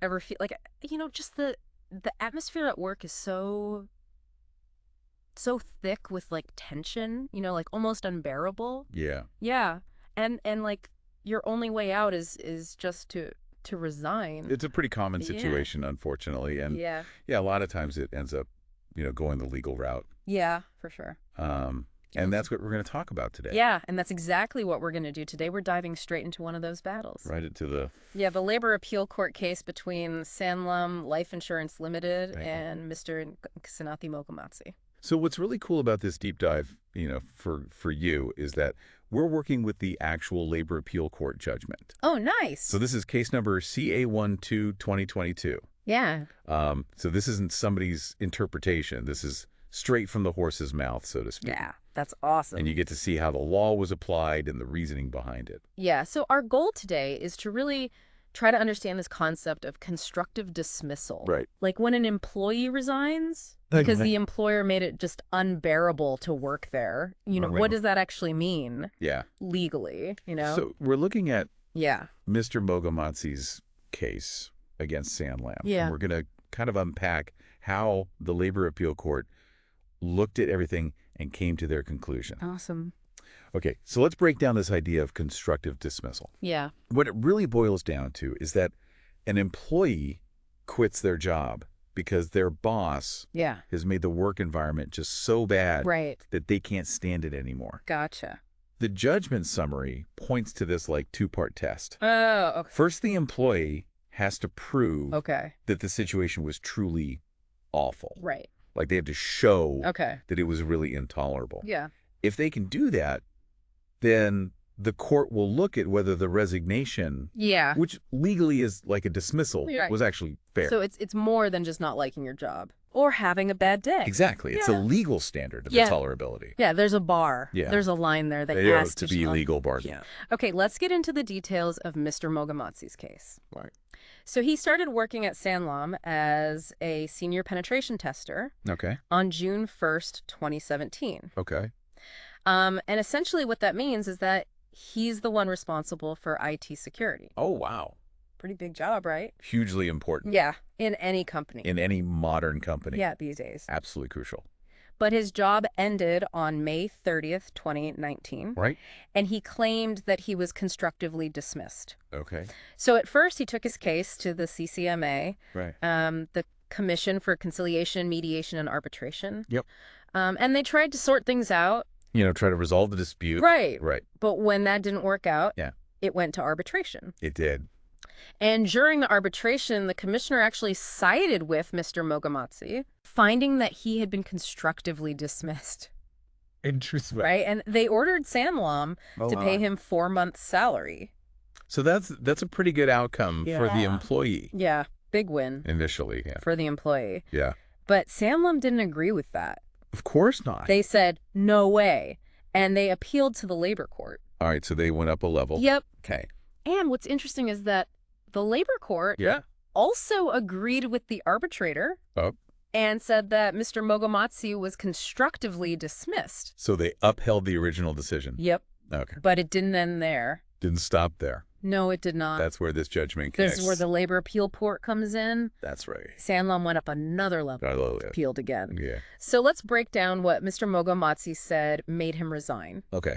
ever feel like, just the atmosphere at work is so thick with like tension, like almost unbearable. Yeah. Yeah. And like your only way out is just to resign. It's a pretty common Yeah. situation, unfortunately. And Yeah. yeah, a lot of times it ends up, going the legal route. Yeah, for sure. Um, and that's what we're going to talk about today. Yeah, and that's exactly what we're going to do today. We're diving straight into one of those battles. Right into the... Yeah, the labor appeal court case between Sanlam Life Insurance Limited Right. and Mr. Kusanagi Mogomatsi. So what's really cool about this deep dive, for you is that we're working with the actual labor appeal court judgment. Oh, nice. So this is case number CA12-2022. Yeah. So this isn't somebody's interpretation. This is straight from the horse's mouth, so to speak. Yeah, that's awesome. And you get to see how the law was applied and the reasoning behind it. Yeah, so our goal today is to really try to understand this concept of constructive dismissal. Right. Like when an employee resigns because the employer made it just unbearable to work there. Right. What does that actually mean Yeah. legally, So we're looking at Yeah. Mr. Mogomatsi's case against Sanlam. Yeah. And we're going to kind of unpack how the labor appeal court looked at everything and came to their conclusion. Awesome. Okay, so let's break down this idea of constructive dismissal. Yeah. What it really boils down to is that an employee quits their job because their boss Yeah. has made the work environment just so bad Right. that they can't stand it anymore. Gotcha. The judgment summary points to this like two-part test. Oh, okay. First, the employee has to prove Okay. that the situation was truly awful. Right. Like they have to show Okay. that it was really intolerable. Yeah. If they can do that, then the court will look at whether the resignation, Yeah. which legally is like a dismissal, Right. was actually fair. So it's more than just not liking your job or having a bad day. Exactly. It's a Yeah. legal standard of Yeah. intolerability. Yeah, there's a bar. Yeah. There's a line there that They are has to be legal bars. Yeah. Okay, let's get into the details of Mr. Mogomatsi's case. Right. So he started working at Sanlam as a senior penetration tester Okay. on June 1st, 2017. Okay. And essentially what that means is that he's the one responsible for IT security. Oh, wow. Pretty big job, right? Hugely important. Yeah, in any company. In any modern company. Yeah, these days. Absolutely crucial. But his job ended on May 30th, 2019. Right? And he claimed that he was constructively dismissed. Okay. So at first he took his case to the CCMA, Right. the Commission for Conciliation, Mediation, and Arbitration. Yep. And they tried to sort things out. Try to resolve the dispute. Right. Right. But when that didn't work out, Yeah. it went to arbitration. It did. And during the arbitration, the commissioner actually sided with Mr. Mogomatsi, finding that he had been constructively dismissed. Interesting. Right? And they ordered Sanlam to pay him 4 months' salary. So that's a pretty good outcome for the Yeah. employee Yeah, big win initially. Yeah. for the employee. Yeah. But Sanlam didn't agree with that. Of course not. They said, no way. And they appealed to the labor court. All right, so they went up a level. Yep. Okay. And what's interesting is that the labor court Yeah. also agreed with the arbitrator Oh. and said that Mr. Mogomatsi was constructively dismissed. So they upheld the original decision. Yep. Okay. But it didn't end there. Didn't stop there. No, it did not. That's where this judgment This connects. is where the labor appeal court comes in. That's right. Sanlam went up another level. I love it. Appealed again. Yeah. So let's break down what Mr. Mogomatsi said made him resign. Okay.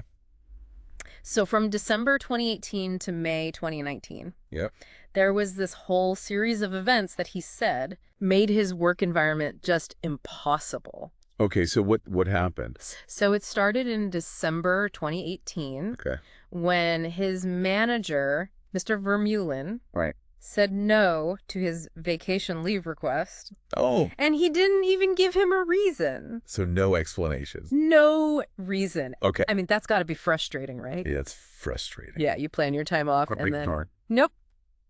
So from December 2018 to May 2019, Yep. there was this whole series of events that he said made his work environment just impossible. Okay, so what happened? So it started in December 2018 Okay. when his manager, Mr. Vermeulen, Right. said no to his vacation leave request. Oh. And he didn't even give him a reason. So no explanation. No reason. Okay. I mean, that's got to be frustrating, right? Yeah, it's frustrating. Yeah, you plan your time off and then... Ignore. Nope.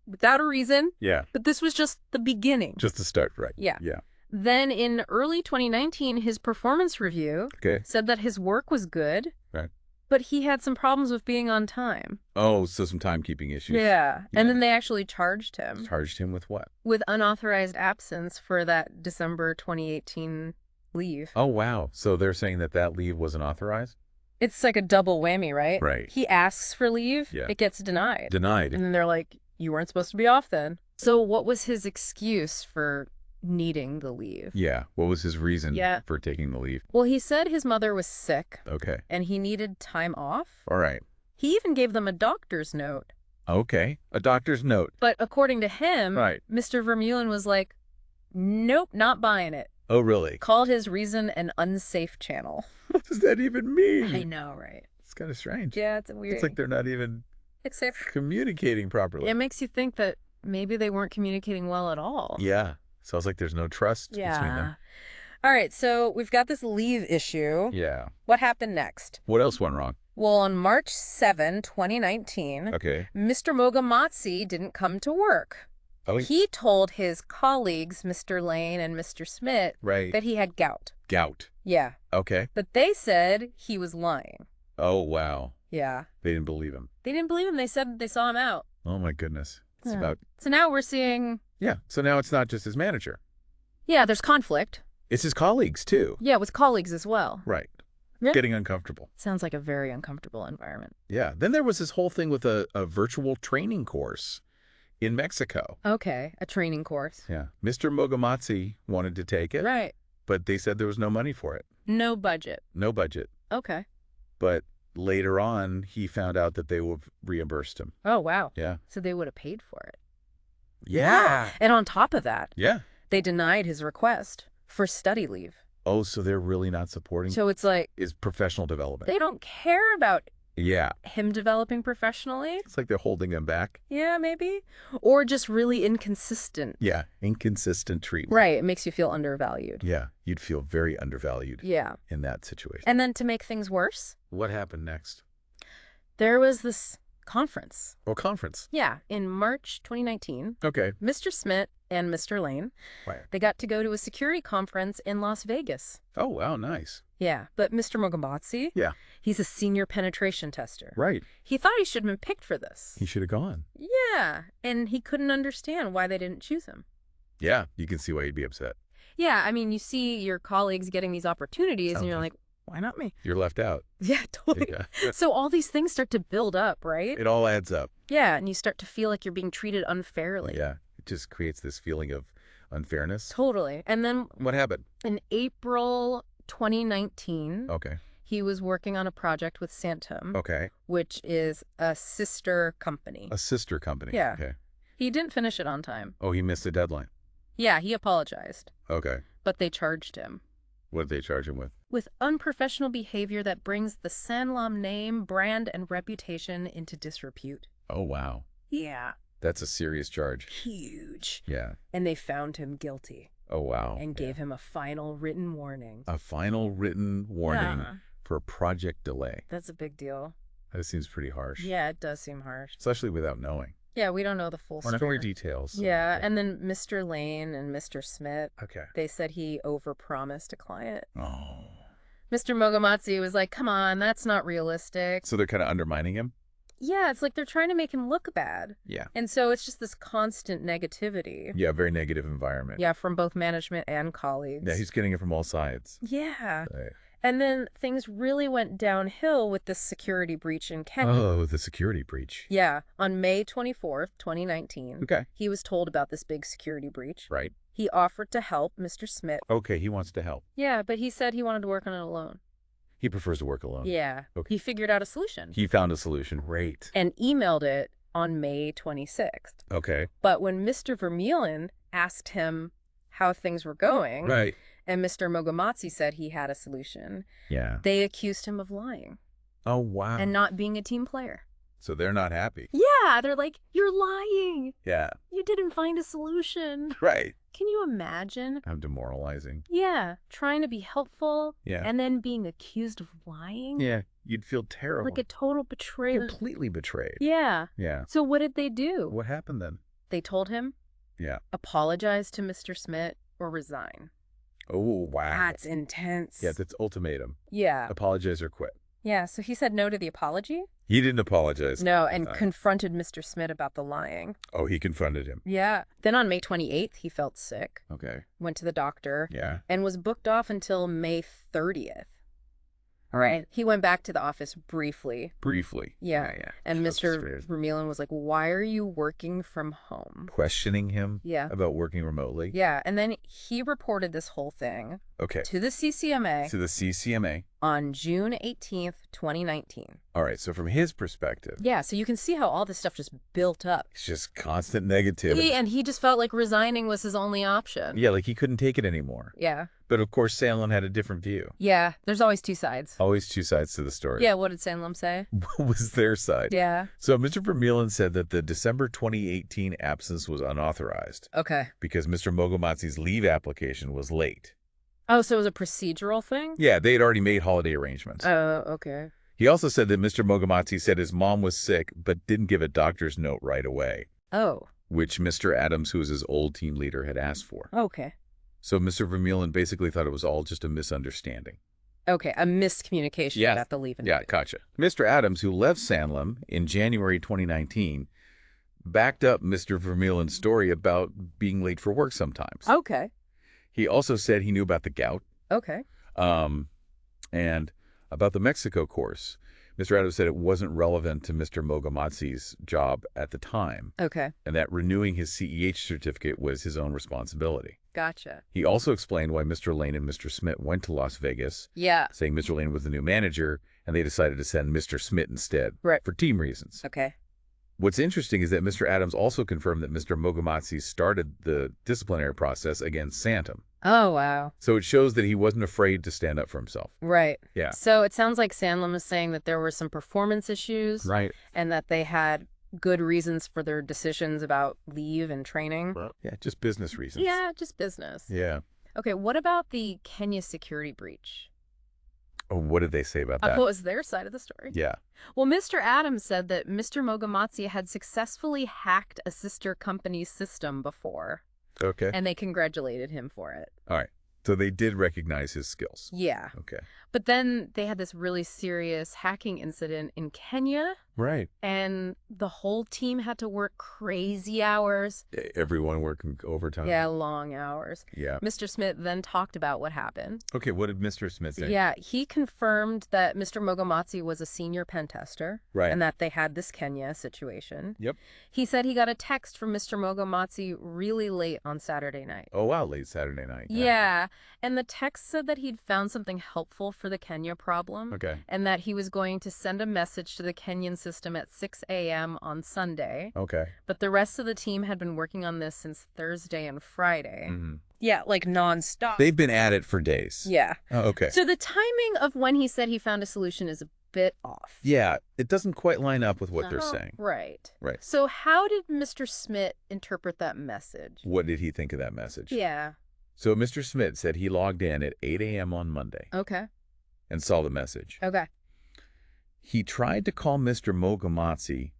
Without a reason. Yeah. But this was just the beginning. Just to start, right. Yeah. Yeah. Then in early 2019, his performance review Okay. said that his work was good, Right. but he had some problems with being on time. Oh, so some timekeeping issues. Yeah. Yeah. And then they actually charged him Charged him with what? with unauthorized absence for that December 2018 leave. Oh, wow. So they're saying that leave wasn't authorized? It's like a double whammy, right? Right. He asks for leave, Yeah. it gets denied. Denied. And then they're like, you weren't supposed to be off then. So what was his excuse for needing the leave? Yeah. What was his reason Yeah. for taking the leave? Well, he said his mother was sick Okay. and he needed time off. All right. He even gave them a doctor's note. Okay. A doctor's note. But according to him, Right. Mr. Vermeulen was like, nope, not buying it. Oh, really? Called his reason an unsafe channel. What does that even mean? I know, right? It's kind of strange. Yeah, it's weird. It's like they're not even Except communicating properly. it makes you think that maybe they weren't communicating well at all. Yeah. Sounds like there's no trust between them. All right, so we've got this leave issue. Yeah. What happened next? What else went wrong? Well, on March 7, 2019, Okay. Mr. Mogomatsi didn't come to work. Oh, He told his colleagues, Mr. Lane and Mr. Smith, right. that he had gout. Gout. Yeah. Okay. But they said he was lying. Oh, wow. Yeah. They didn't believe him. They didn't believe him. They said they saw him out. Oh, my goodness. It's Yeah. about... So now we're seeing, Yeah. So now it's not just his manager. yeah, there's conflict. It's his colleagues, too. Yeah, with colleagues as well. Right. Yeah. Getting uncomfortable. Sounds like a very uncomfortable environment. Yeah. Then there was this whole thing with a virtual training course in Mexico. Okay, a training course. Yeah. Mr. Mogomatsi wanted to take it, Right. but they said there was no money for it. No budget. No budget. Okay. But later on, he found out that they would have reimbursed him. Oh, wow. Yeah. So they would have paid for it. Yeah. And on top of that, Yeah. they denied his request for study leave. Oh, so they're really not supporting So it's like his professional development. they don't care about Yeah. him developing professionally. It's like they're holding him back. Yeah, maybe. Or just really inconsistent. Yeah. Inconsistent treatment. Right. It makes you feel undervalued. Yeah. You'd feel very undervalued Yeah. in that situation. And then to make things worse, What happened next? there was this conference. Well, conference. Yeah. In March 2019, Okay. Mr. Smith and Mr. Lane, Right. they got to go to a security conference in Las Vegas. Oh, wow. Nice. Yeah. But Mr. Mogomatsi, Yeah. he's a senior penetration tester. Right. He thought he should have been picked for this. He should have gone. Yeah. And he couldn't understand why they didn't choose him. Yeah. You can see why he'd be upset. Yeah. I mean, you see your colleagues getting these opportunities Sounds and you're like- like, why not me? You're left out. Yeah, totally. Yeah. So all these things start to build up, right? It all adds up. Yeah. And you start to feel like you're being treated unfairly. Yeah. It just creates this feeling of unfairness. Totally. And then What happened? in April 2019, Okay. he was working on a project with Sanlam, Okay. which is a sister company. A sister company. Yeah. Okay. He didn't finish it on time. Oh, he missed the deadline. Yeah, he apologized, Okay. but they charged him What did they charge him with? with unprofessional behavior that brings the Sanlam name, brand, and reputation into disrepute. Oh, wow. Yeah. That's a serious charge. Huge. Yeah. And they found him guilty Oh, wow. and Yeah. gave him a final written warning. A final written warning Yeah. for a project delay. That's a big deal. That seems pretty harsh. Yeah, it does seem harsh. Especially without knowing. Yeah, we don't know the full Or not story. more details. Yeah, and then Mr. Lane and Mr. Smith, Okay. they said he overpromised a client. Oh. Mr. Mogomatsi was like, come on, that's not realistic. So they're kind of undermining him? Yeah, it's like they're trying to make him look bad. Yeah. And so it's just this constant negativity. Yeah, very negative environment. Yeah, from both management and colleagues. Yeah, he's getting it from all sides. Yeah. Right. And then things really went downhill with this security breach in Kenya. Oh, the security breach. Yeah, on May 24th, 2019, Okay. he was told about this big security breach. Right. He offered to help Mr. Smith. Okay, he wants to help. Yeah, but he said he wanted to work on it alone. He prefers to work alone. Yeah. Okay. He figured out a solution He found a solution. Great. and emailed it on May 26th. Okay. But when Mr. Vermeulen asked him how things were going, Right. and Mr. Mogomatsi said he had a solution, Yeah. they accused him of lying Oh, wow. and not being a team player. So they're not happy. Yeah, they're like, you're lying. Yeah. You didn't find a solution. Right. Can you imagine? How demoralizing. Yeah, trying to be helpful Yeah. and then being accused of lying. Yeah. You'd feel terrible. Like a total betrayal. Completely betrayed. Yeah. Yeah. So what did they do? What happened then? They told him, Yeah. apologize to Mr. Smith or resign. Oh, wow. That's intense. Yeah, that's ultimatum. Yeah. Apologize or quit. Yeah, so he said no to the apology? He didn't apologize. No, and Uh, confronted Mr. Smith about the lying. Oh, he confronted him. Yeah. Then on May 28th, he felt sick, Okay. went to the doctor, Yeah. and was booked off until May 30th. All right. He went back to the office briefly. Briefly. Yeah. Yeah. And Just Mr. Vermeulen was like, why are you working from home? questioning him Yeah. about working remotely. Yeah. And then he reported this whole thing Okay. to the CCMA To the CCMA. on June 18th, 2019. All right. So from his perspective, Yeah. So you can see how all this stuff just built up. it's just constant negativity. And he just felt like resigning was his only option. Yeah, like he couldn't take it anymore. Yeah. But of course, Sanlam had a different view. Yeah. There's always two sides. Always two sides to the story. Yeah. What did Sanlam say? What was their side? Yeah. So Mr. Vermeulen said that the December 2018 absence was unauthorized Okay. because Mr. Mogomatsi's leave application was late. Oh, so it was a procedural thing? Yeah, they had already made holiday arrangements. Oh, okay. He also said that Mr. Mogomatsi said his mom was sick but didn't give a doctor's note right away, Oh, which Mr. Adams, who was his old team leader, had asked for. okay. So Mr. Vermeulen basically thought it was all just a misunderstanding. Okay, a miscommunication Yeah. about the leave and Yeah, date. gotcha. Mr. Adams, who left Sanlam in January 2019, backed up Mr. Vermeulen's story about being late for work sometimes. Okay, He also said he knew about the gout okay. and about the Mexico course. Mr. Adams said it wasn't relevant to Mr. Mogomatsi's job at the time, Okay, and that renewing his CEH certificate was his own responsibility. gotcha. He also explained why Mr. Lane and Mr. Smith went to Las Vegas, Yeah, saying Mr. Lane was the new manager, and they decided to send Mr. Smith instead right. for team reasons. Okay. What's interesting is that Mr. Adams also confirmed that Mr. Mogomatsi started the disciplinary process against Santam. Oh, wow. So it shows that he wasn't afraid to stand up for himself. Right. Yeah. So it sounds like Sanlam is saying that there were some performance issues. Right. And that they had good reasons for their decisions about leave and training. Yeah, just business reasons. Yeah, just business. Yeah. Okay, what about the Kenya security breach? Oh, what did they say about that? What was their side of the story? Yeah. Well, Mr. Adams said that Mr. Mogomatsi had successfully hacked a sister company's system before, Okay. and they congratulated him for it. All right. So they did recognize his skills. Yeah. Okay. But then they had this really serious hacking incident in Kenya, Right. and the whole team had to work crazy hours. Everyone working overtime. Yeah, long hours. Yeah. Mr. Smith then talked about what happened. Okay, what did Mr. Smith say? Yeah, he confirmed that Mr. Mogomatsi was a senior pen tester. Right. And that they had this Kenya situation. Yep. He said he got a text from Mr. Mogomatsi really late on Saturday night. Oh, wow, late Saturday night. Yeah, and the text said that he'd found something helpful for the Kenya problem. Okay. And that he was going to send a message to the Kenyan system at 6 a.m. on Sunday. Okay. But the rest of the team had been working on this since Thursday and Friday. Mm-hmm. Yeah, like nonstop. They've been at it for days. Yeah. Oh, okay. So the timing of when he said he found a solution is a bit off. Yeah, it doesn't quite line up with what they're saying. Right. Right. So how did Mr. Smith interpret that message? What did he think of that message? Yeah. So Mr. Smith said he logged in at 8 a.m. on Monday Okay. and saw the message. Okay. He tried to call Mr. Mogomatsi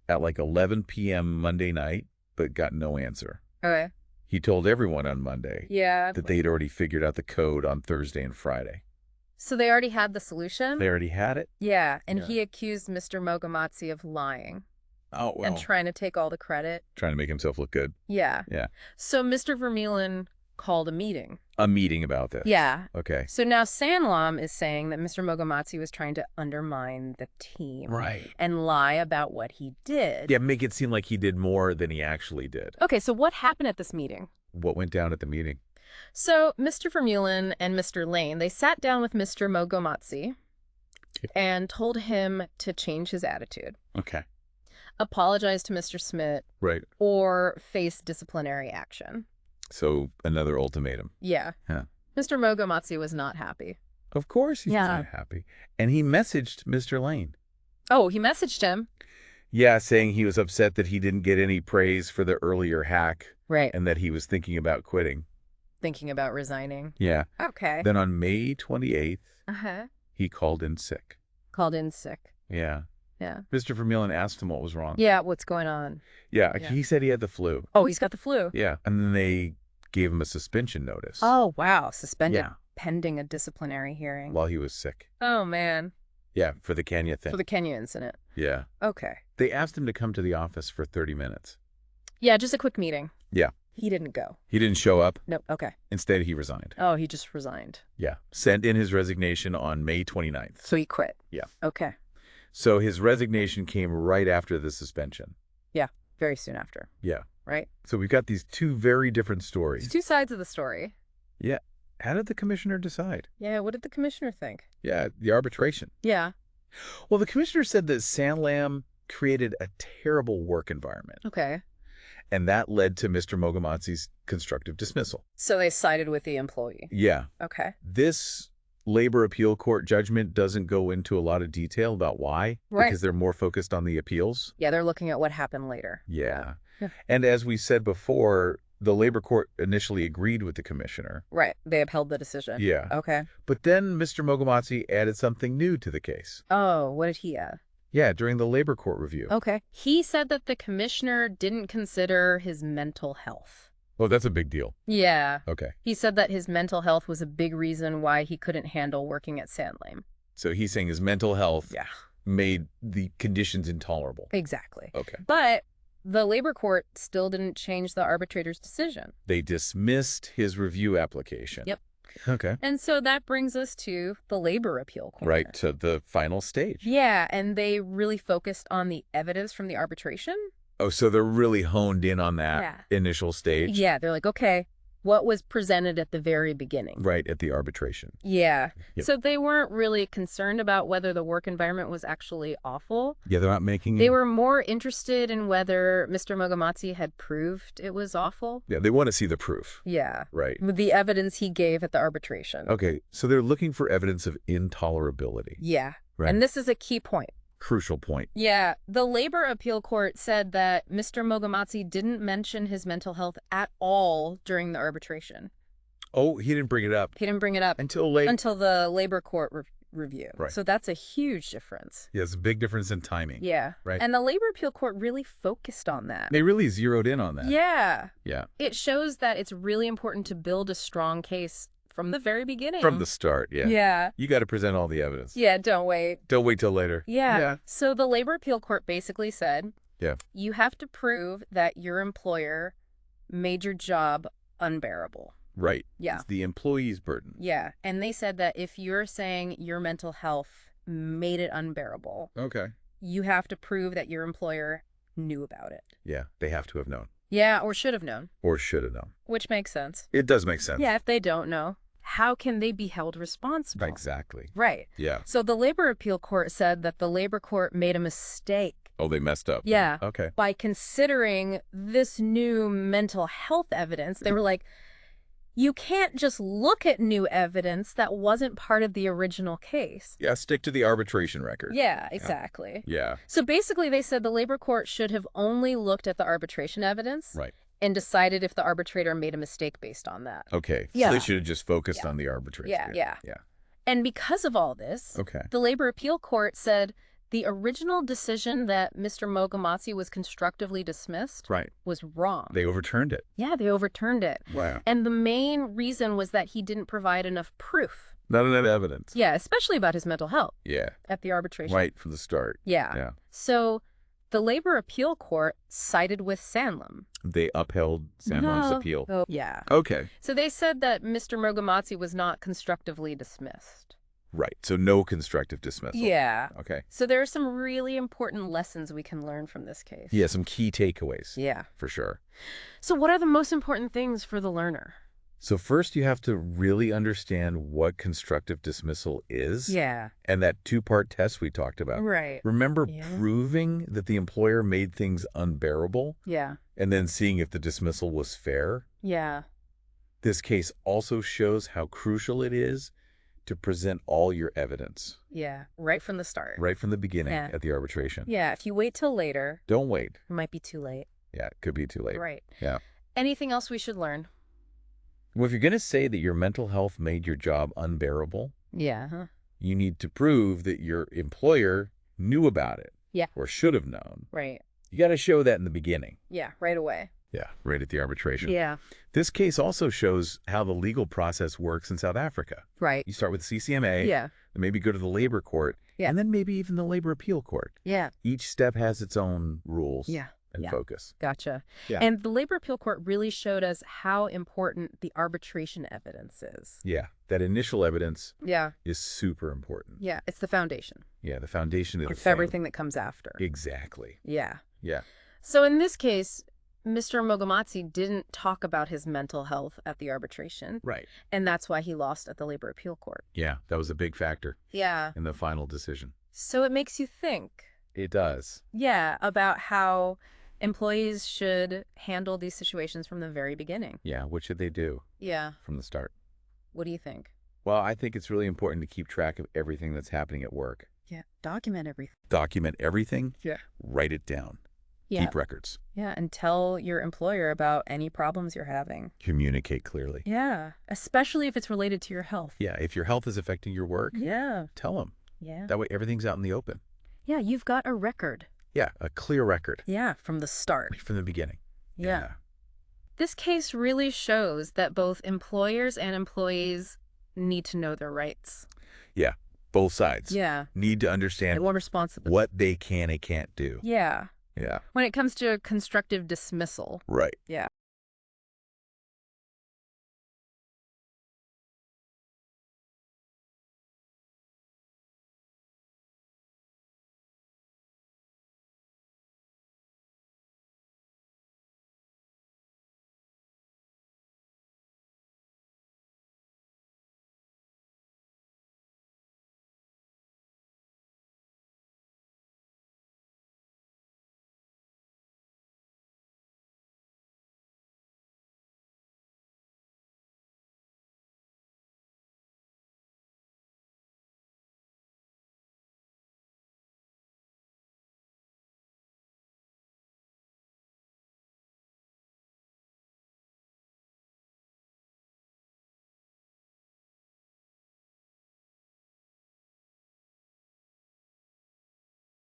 at like 11 p.m. Monday night, but got no answer. Okay. He told everyone on Monday Yeah. that they had already figured out the code on Thursday and Friday. So they already had the solution? They already had it? Yeah. And Yeah. he accused Mr. Mogomatsi of lying Oh, well. and trying to take all the credit. Trying to make himself look good. Yeah. Yeah. So Mr. Vermeulen called a meeting. A meeting about this. Yeah. Okay. So now Sanlam is saying that Mr. Mogomatsi was trying to undermine the team. Right. And lie about what he did. Yeah, make it seem like he did more than he actually did. Okay, so what happened at this meeting? What went down at the meeting? So Mr. Vermeulen and Mr. Lane, they sat down with Mr. Mogomatsi and told him to change his attitude, Okay. apologize to Mr. Smith, Right. or face disciplinary action. So another ultimatum. Yeah. Huh. Mr. Mogomatsi was not happy. Of course he's Yeah. not happy. And he messaged Mr. Lane. Oh, he messaged him. Yeah, saying he was upset that he didn't get any praise for the earlier hack Right. and that he was thinking about quitting. Thinking about resigning. Yeah. Okay. Then on May 28th, Uh-huh. he called in sick. Called in sick. Yeah. Yeah. Mr. Vermeulen asked him what was wrong. Yeah, what's going on? Yeah, Yeah. he said he had the flu. Oh, he's got the flu. Yeah. And then they gave him a suspension notice. Oh, wow. Suspended Yeah. pending a disciplinary hearing. While he was sick. Oh, man. Yeah, for the Kenya thing. For the Kenya incident. Yeah. Okay. They asked him to come to the office for 30 minutes. Yeah, just a quick meeting. Yeah. He didn't go. He didn't show up. Nope. Okay. Instead, he resigned. Oh, he just resigned. Yeah. Sent in his resignation on May 29th. So he quit. Yeah. Okay. So his resignation came right after the suspension. Yeah. Very soon after. Yeah. Right? So we've got these two very different stories. It's two sides of the story. Yeah. How did the commissioner decide? Yeah. What did the commissioner think? Yeah, the arbitration. Yeah. Well, the commissioner said that Sanlam created a terrible work environment, Okay. and that led to Mr. Mogomatsi's constructive dismissal. So they sided with the employee. Yeah. Okay. This labor appeal court judgment doesn't go into a lot of detail about why, Right. because they're more focused on the appeals. Yeah, they're looking at what happened later. Yeah. Yeah. And as we said before, the labor court initially agreed with the commissioner. Right. They upheld the decision. Yeah. Okay. But then Mr. Mogomatsi added something new to the case. Oh, what did he add? Yeah, during the labor court review. Okay. He said that the commissioner didn't consider his mental health. Oh, that's a big deal. Yeah. Okay. He said that his mental health was a big reason why he couldn't handle working at Sanlam. So he's saying his mental health Yeah. made the conditions intolerable. Exactly. Okay. But the labor court still didn't change the arbitrator's decision. They dismissed his review application. Yep. Okay. And so that brings us to the labor appeal court. Right to the final stage. Yeah, and they really focused on the evidence from the arbitration. Oh, so they're really honed in on that Yeah. initial stage? Yeah, they're like, okay, what was presented at the very beginning? Right, at the arbitration. Yeah. Yep. So they weren't really concerned about whether the work environment was actually awful. Yeah, they're not making... They were more interested in whether Mr. Mogomatsi had proved it was awful. Yeah, they want to see the proof. Yeah. Right. With the evidence he gave at the arbitration. Okay, so they're looking for evidence of intolerability. Yeah. Right. And this is a key point. Crucial point. Yeah, the labor appeal court said that Mr. Mogomatsi didn't mention his mental health at all during the arbitration. Oh, he didn't bring it up He didn't bring it up until late. until the labor court review. Right. So that's a huge difference. Yeah, it's a big difference in timing. Yeah. Right. And the labor appeal court really focused on that. They really zeroed in on that. Yeah. Yeah. It shows that it's really important to build a strong case from the very beginning. From the start, yeah. Yeah. You got to present all the evidence. Yeah, don't wait. Don't wait till later. Yeah. So the labor appeal court basically said, Yeah. you have to prove that your employer made your job unbearable. Right. Yeah. It's the employee's burden. Yeah. And they said that if you're saying your mental health made it unbearable, Okay. you have to prove that your employer knew about it. Yeah, they have to have known. Yeah, or should have known, Or should have known. which makes sense. It does make sense. Yeah, if they don't know, how can they be held responsible? Exactly. Right. Yeah. So the labor appeal court said that the labor court made a mistake. Oh, they messed up. Yeah. Okay. By considering this new mental health evidence. They were like, you can't just look at new evidence that wasn't part of the original case. Yeah, stick to the arbitration record. Yeah, exactly. Yeah. So basically they said the labor court should have only looked at the arbitration evidence Right. and decided if the arbitrator made a mistake based on that. Okay. Yeah. So they should have just focused on the arbitration. Yeah. Yeah. And because of all this, Okay. the labor appeal court said the original decision that Mr. Mogomatsi was constructively dismissed Right. was wrong. They overturned it. Yeah, they overturned it. Wow. And the main reason was that he didn't provide enough proof. Not enough evidence. Yeah, especially about his mental health Yeah. at the arbitration. Right from the start. Yeah. Yeah. So the labor appeal court sided with Sanlam. They upheld Sanlam's appeal. Oh, yeah. Okay. So they said that Mr. Mogomatsi was not constructively dismissed. Right. So no constructive dismissal. Yeah. Okay. So there are some really important lessons we can learn from this case. Yeah, some key takeaways. Yeah. For sure. So what are the most important things for the learner? So first you have to really understand what constructive dismissal is. Yeah. And that two-part test we talked about. Right. Remember Yeah. proving that the employer made things unbearable Yeah. and then seeing if the dismissal was fair? Yeah. This case also shows how crucial it is to present all your evidence Yeah. Right from the start. right from the beginning Yeah. at the arbitration. Yeah. If you wait till later, Don't wait. it might be too late. Yeah, it could be too late. Right. Yeah. Anything else we should learn? Well, if you're going to say that your mental health made your job unbearable, Yeah. you need to prove that your employer knew about it. Yeah. Or should have known. Right. You got to show that in the beginning. Yeah. Right away. Yeah, right at the arbitration. Yeah. This case also shows how the legal process works in South Africa. Right. You start with CCMA, Yeah. then maybe go to the labor court, Yeah. and then maybe even the labor appeal court. Yeah. Each step has its own rules. Yeah. and Yeah. focus. Gotcha. Yeah. And the labor appeal court really showed us how important the arbitration evidence is. Yeah. That initial evidence Yeah. is super important. Yeah. It's the foundation Yeah. The foundation of the of everything that comes after. Exactly. Yeah. Yeah. So in this case, Mr. Mogomatsi didn't talk about his mental health at the arbitration, Right. and that's why he lost at the labor appeal court. Yeah. That was a big factor Yeah. in the final decision. So it makes you think, It does. yeah, about how employees should handle these situations from the very beginning. Yeah. What should they do Yeah. from the start? What do you think? Well, I think it's really important to keep track of everything that's happening at work. Yeah. Document everything. Document everything. Yeah. Write it down. Yeah. Keep records. Yeah. And tell your employer about any problems you're having. Communicate clearly. Yeah. Especially if it's related to your health. Yeah. If your health is affecting your work, Yeah. tell them. Yeah. That way everything's out in the open. Yeah. You've got a record. Yeah. A clear record. Yeah. From the start. From the beginning. Yeah. This case really shows that both employers and employees need to know their rights. Yeah. Both sides. Yeah. Need to understand And what responsibility. what they can and can't do. Yeah. Yeah. When it comes to constructive dismissal. Right. Yeah.